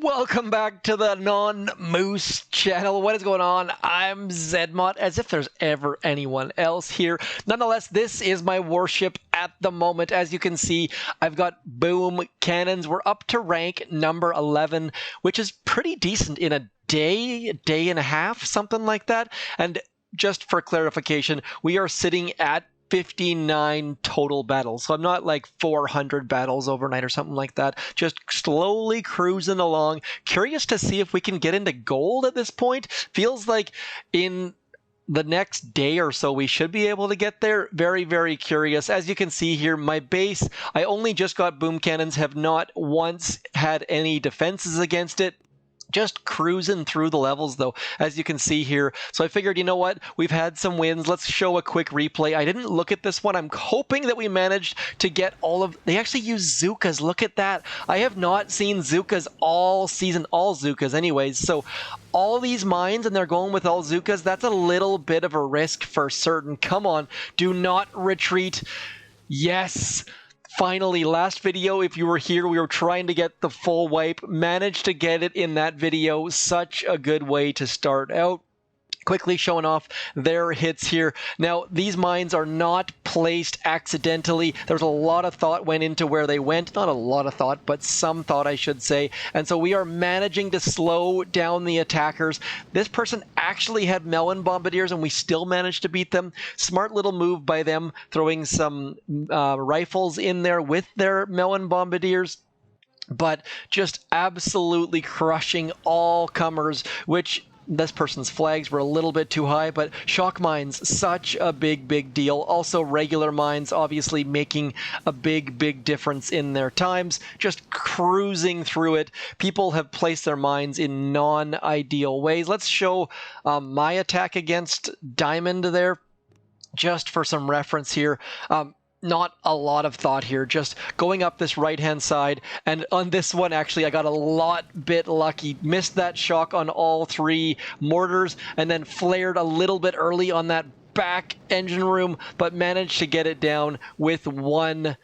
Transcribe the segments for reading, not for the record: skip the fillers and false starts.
Welcome back to the Non-Moose channel. What is going on? I'm Zedmot, as if there's ever anyone else here. Nonetheless, this is my warship at the moment. As you can see, I've got boom cannons. We're up to rank number 11, which is pretty decent in a day and a half, something like that. And just for clarification, we are sitting at 59 total battles. So I'm not like 400 battles overnight or something like that. Just slowly cruising along. Curious to see if we can get into gold at this point. Feels like in the next day or so we should be able to get there. Very, very curious. As you can see here, my base, I only just got boom cannons, have not once had any defenses against it. Just cruising through the levels, though, as you can see here. So I figured, you know what? We've had some wins. Let's show a quick replay. I didn't look at this one. I'm hoping that we managed to get all of... They actually use Zookas. Look at that. I have not seen Zookas all season. All Zookas, anyways. So all these mines, and they're going with all Zookas. That's a little bit of a risk for certain. Come on. Do not retreat. Yes. Finally, last video, if you were here, we were trying to get the full wipe. Managed to get it in that video. Such a good way to start out. Quickly showing off their hits here. Now, these mines are not placed accidentally. There's a lot of thought went into where they went. Not a lot of thought, but some thought, I should say. And so we are managing to slow down the attackers. This person actually had melon bombardiers, and we still managed to beat them. Smart little move by them, throwing some rifles in there with their melon bombardiers. But just absolutely crushing all comers, which... This person's flags were a little bit too high, but shock mines, such a big deal. Also, regular mines, obviously making a big difference in their times. Just cruising through it. People have placed their mines in non-ideal ways. Let's show my attack against Diamond there, just for some reference here. Not a lot of thought here, just going up this right-hand side. And on this one, actually, I got a bit lucky. Missed that shock on all three mortars, and then flared a little bit early on that back engine room, but managed to get it down with one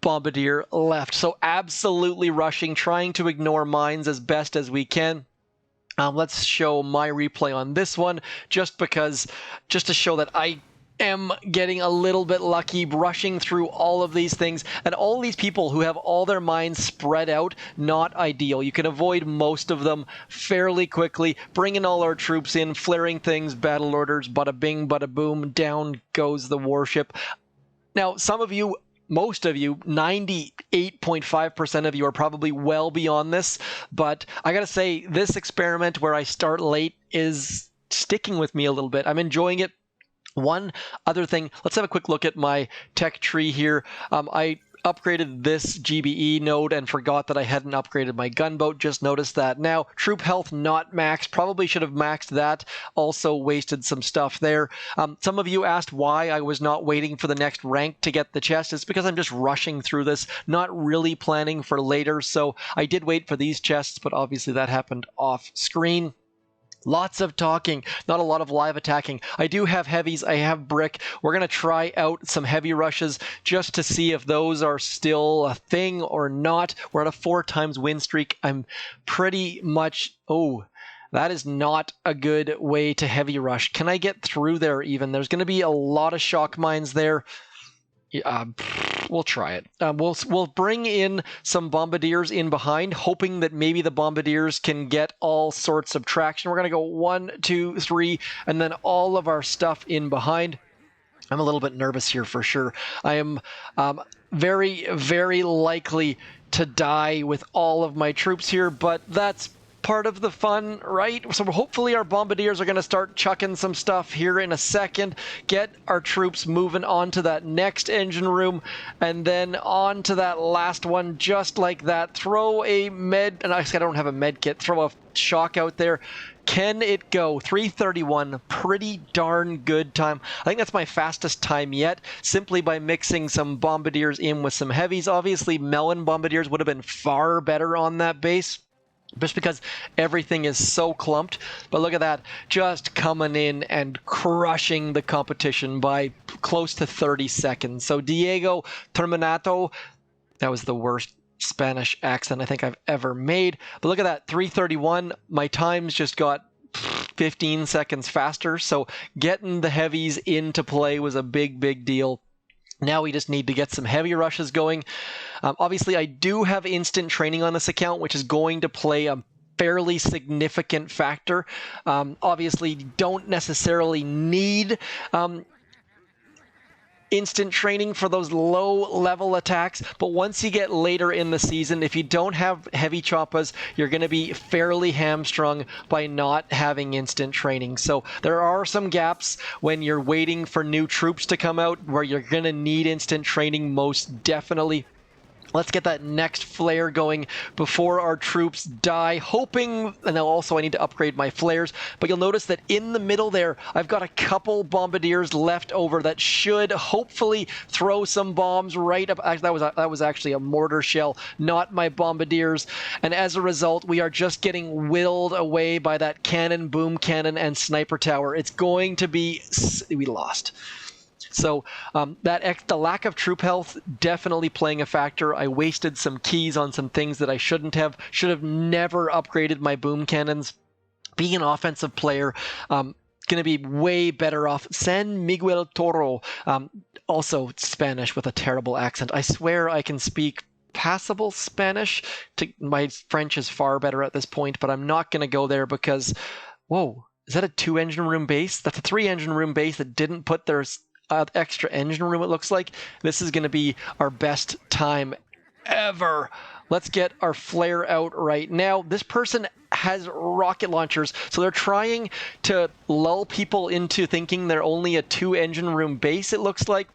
bombardier left. So absolutely rushing, trying to ignore mines as best as we can. Let's show my replay on this one, just to show that I am getting a little bit lucky, rushing through all of these things, and all these people who have all their mines spread out, not ideal. You can avoid most of them fairly quickly, bringing all our troops in, flaring things, battle orders, bada bing, bada boom, down goes the warship. Now, some of you, most of you, 98.5% of you are probably well beyond this, but I gotta say, this experiment where I start late is sticking with me a little bit. I'm enjoying it. One other thing, let's have a quick look at my tech tree here. I upgraded this GBE node and forgot that I hadn't upgraded my gunboat. Just noticed that now. Troop health not maxed. Probably should have maxed that. Also wasted some stuff there. Some of you asked why I was not waiting for the next rank to get the chest. It's because I'm just rushing through this, not really planning for later. So I did wait for these chests, but obviously that happened off screen. Lots of talking, not a lot of live attacking. I do have heavies, I have brick. We're going to try out some heavy rushes just to see if those are still a thing or not. We're at a 4 times win streak. I'm pretty much... Oh, that is not a good way to heavy rush. Can I get through there even? There's going to be a lot of shock mines there. We'll try it. We'll bring in some bombardiers in behind, hoping that maybe the bombardiers can get all sorts of traction. We're going to go 1, 2, 3, and then all of our stuff in behind. I'm a little bit nervous here for sure. I am very likely to die with all of my troops here, but that's part of the fun, right? So hopefully our bombardiers are going to start chucking some stuff here in a second, get our troops moving on to that next engine room, and then on to that last one, just like that. Throw a med, and I don't have a med kit, throw a shock out there. Can it go? 3:31, pretty darn good time. I think that's my fastest time yet, simply by mixing some bombardiers in with some heavies. Obviously, melon bombardiers would have been far better on that base, just because everything is so clumped. But look at that, just coming in and crushing the competition by close to 30 seconds. So Diego Terminato, that was the worst Spanish accent I think I've ever made. But look at that, 331. My times just got 15 seconds faster. So getting the heavies into play was a big deal. Now we just need to get some heavy rushes going. Obviously, I do have instant training on this account, which is going to play a fairly significant factor. Obviously, you don't necessarily need instant training for those low-level attacks, but once you get later in the season, if you don't have heavy choppas, you're going to be fairly hamstrung by not having instant training. So there are some gaps when you're waiting for new troops to come out where you're going to need instant training, most definitely. Let's get that next flare going before our troops die, hoping, and now also I need to upgrade my flares, but you'll notice that in the middle there, I've got a couple bombardiers left over that should hopefully throw some bombs right up. That was actually a mortar shell, not my bombardiers, and as a result, we are just getting whittled away by that cannon, boom cannon, and sniper tower. It's going to be, we lost. So the lack of troop health definitely playing a factor. I wasted some keys on some things that I shouldn't have. Should have never upgraded my boom cannons. Being an offensive player, going to be way better off. San Miguel Toro, also Spanish with a terrible accent. I swear I can speak passable Spanish. My French is far better at this point, but I'm not going to go there because, whoa, is that a 2-engine room base? That's a 3-engine room base that didn't put their extra engine room, it looks like. This is going to be our best time ever. Let's get our flare out right now. This person has rocket launchers, so they're trying to lull people into thinking they're only a 2-engine room base, it looks like.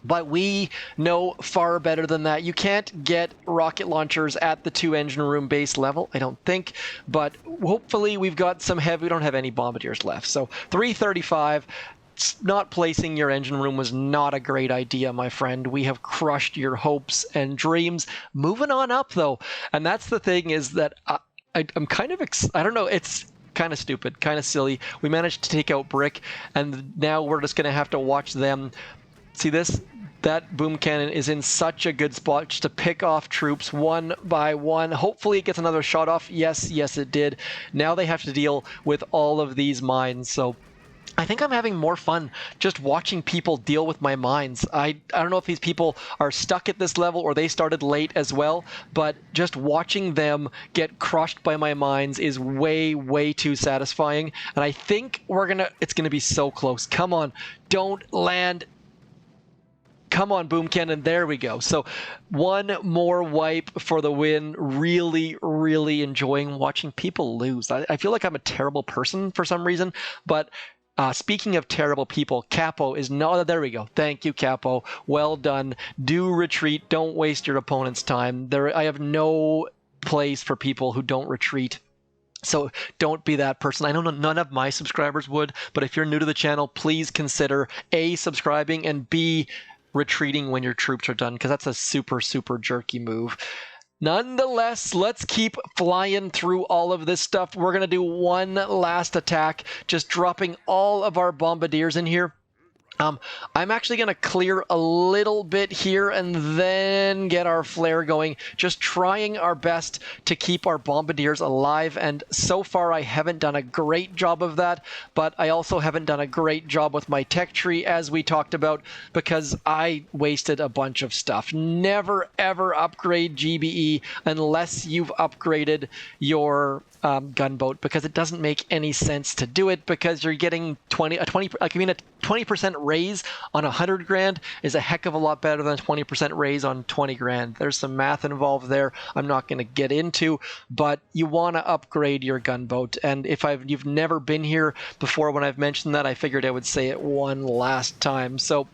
But we know far better than that. You can't get rocket launchers at the 2-engine room base level, I don't think. But hopefully we've got some heavy. We don't have any bombardiers left. So 335. Not placing your engine room was not a great idea, my friend. We have crushed your hopes and dreams. Moving on up, though. And that's the thing, is that I'm kind of, I don't know, it's kind of stupid, kind of silly. We managed to take out Brick, and now we're just going to have to watch them. See this? That boom cannon is in such a good spot just to pick off troops one by one. Hopefully it gets another shot off. Yes, it did. Now they have to deal with all of these mines, so I think I'm having more fun just watching people deal with my mines. I don't know if these people are stuck at this level or they started late as well, but just watching them get crushed by my mines is way too satisfying. And I think it's gonna be so close. Come on, don't land. Come on, boom cannon. There we go. So one more wipe for the win. Really enjoying watching people lose. I feel like I'm a terrible person for some reason, but speaking of terrible people, Capo is no. There we go. Thank you, Capo. Well done. Do retreat. Don't waste your opponent's time. I have no place for people who don't retreat. So don't be that person. I know none of my subscribers would, but if you're new to the channel, please consider A, subscribing, and B, retreating when your troops are done, because that's a super jerky move. Nonetheless, let's keep flying through all of this stuff. We're going to do one last attack, just dropping all of our bombardiers in here. I'm actually going to clear a little bit here and then get our flare going, just trying our best to keep our bombardiers alive, and so far I haven't done a great job of that, but I also haven't done a great job with my tech tree, as we talked about, because I wasted a bunch of stuff. Never ever upgrade GBE unless you've upgraded your gunboat, because it doesn't make any sense to do it, because you're getting a 20% raise on 100 grand is a heck of a lot better than a 20% raise on 20 grand. There's some math involved there I'm not going to get into, but you want to upgrade your gunboat. And if you've never been here before when I've mentioned that, I figured I would say it one last time. So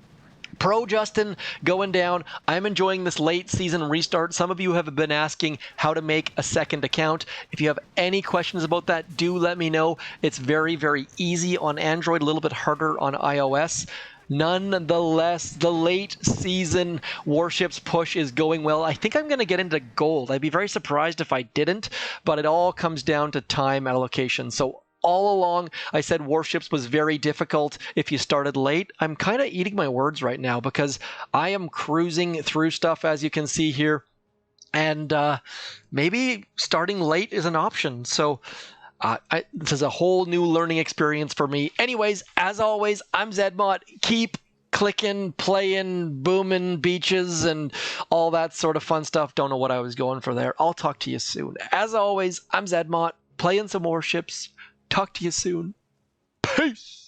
Pro Justin going down. I'm enjoying this late season restart. Some of you have been asking how to make a second account. If you have any questions about that, do let me know. It's very easy on Android, a little bit harder on iOS. Nonetheless, the late season warships push is going well. I think I'm going to get into gold. I'd be very surprised if I didn't, but it all comes down to time allocation. So all along, I said warships was very difficult if you started late. I'm kind of eating my words right now because I am cruising through stuff, as you can see here. and maybe starting late is an option. So this is a whole new learning experience for me. Anyways, as always, I'm Zedmont. Keep clicking, playing, booming beaches, and all that sort of fun stuff. Don't know what I was going for there. I'll talk to you soon. As always, I'm Zedmont, playing some warships. Talk to you soon. Peace.